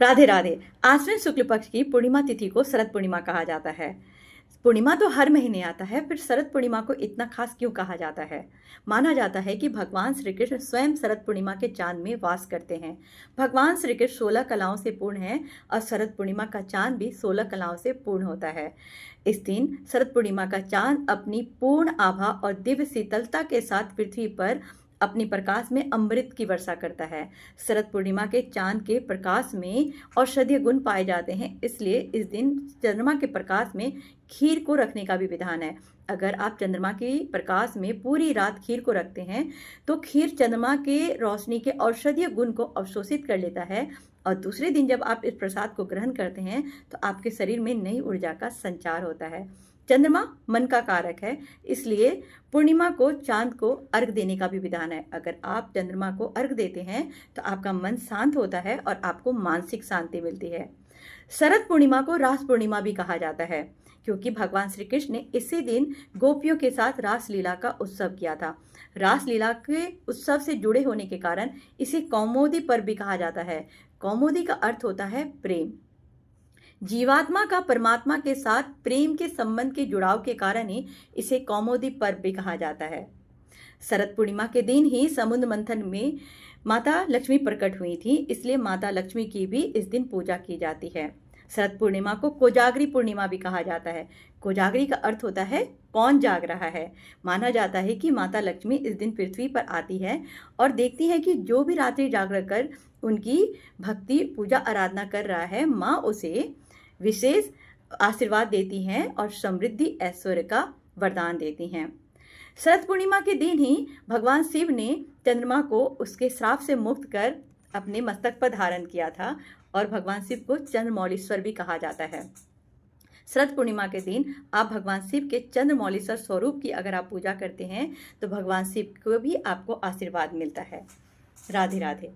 राधे राधे। आश्विन शुक्ल पक्ष की पूर्णिमा तिथि को शरद पूर्णिमा कहा जाता है। पूर्णिमा तो हर महीने आता है, फिर शरद पूर्णिमा को इतना खास क्यों कहा जाता है? माना जाता है कि भगवान श्री कृष्ण स्वयं शरद पूर्णिमा के चांद में वास करते हैं। भगवान श्री कृष्ण 16 कलाओं से पूर्ण हैं और शरद पूर्णिमा का चांद भी 16 कलाओं से पूर्ण होता है। इस दिन शरद पूर्णिमा का चांद अपनी पूर्ण आभा और दिव्य शीतलता के साथ पृथ्वी पर अपनी प्रकाश में अमृत की वर्षा करता है। शरद पूर्णिमा के चांद के प्रकाश में औषधीय गुण पाए जाते हैं, इसलिए इस दिन चंद्रमा के प्रकाश में खीर को रखने का भी विधान है। अगर आप चंद्रमा के प्रकाश में पूरी रात खीर को रखते हैं तो खीर चंद्रमा के रोशनी के औषधीय गुण को अवशोषित कर लेता है और दूसरे दिन जब आप इस प्रसाद को ग्रहण करते हैं तो आपके शरीर में नई ऊर्जा का संचार होता है। चंद्रमा मन का कारक है, इसलिए पूर्णिमा को चांद को अर्घ देने का भी विधान है। अगर आप चंद्रमा को अर्घ देते हैं तो आपका मन शांत होता है और आपको मानसिक शांति मिलती है। शरद पूर्णिमा को रास पूर्णिमा भी कहा जाता है, क्योंकि भगवान श्री कृष्ण ने इसी दिन गोपियों के साथ रासलीला का उत्सव किया था। रासलीला के उत्सव से जुड़े होने के कारण इसे कौमुदी पर्व भी कहा जाता है। कौमुदी का अर्थ होता है प्रेम। जीवात्मा का परमात्मा के साथ प्रेम के संबंध के जुड़ाव के कारण ही इसे कौमुदी पर्व भी कहा जाता है। शरद पूर्णिमा के दिन ही समुद्र मंथन में माता लक्ष्मी प्रकट हुई थी, इसलिए माता लक्ष्मी की भी इस दिन पूजा की जाती है। शरद पूर्णिमा को कोजागरी पूर्णिमा भी कहा जाता है। कोजागरी का अर्थ होता है कौन जाग रहा है। माना जाता है कि माता लक्ष्मी इस दिन पृथ्वी पर आती है और देखती है कि जो भी रात्रि जागरण कर उनकी भक्ति पूजा आराधना कर रहा है, माँ उसे विशेष आशीर्वाद देती हैं और समृद्धि ऐश्वर्य का वरदान देती हैं। शरद पूर्णिमा के दिन ही भगवान शिव ने चंद्रमा को उसके श्राप से मुक्त कर अपने मस्तक पर धारण किया था और भगवान शिव को चंद्रमौलीश्वर भी कहा जाता है। शरद पूर्णिमा के दिन आप भगवान शिव के चंद्रमौलीश्वर स्वरूप की अगर आप पूजा करते हैं तो भगवान शिव को भी आपको आशीर्वाद मिलता है। राधे राधे।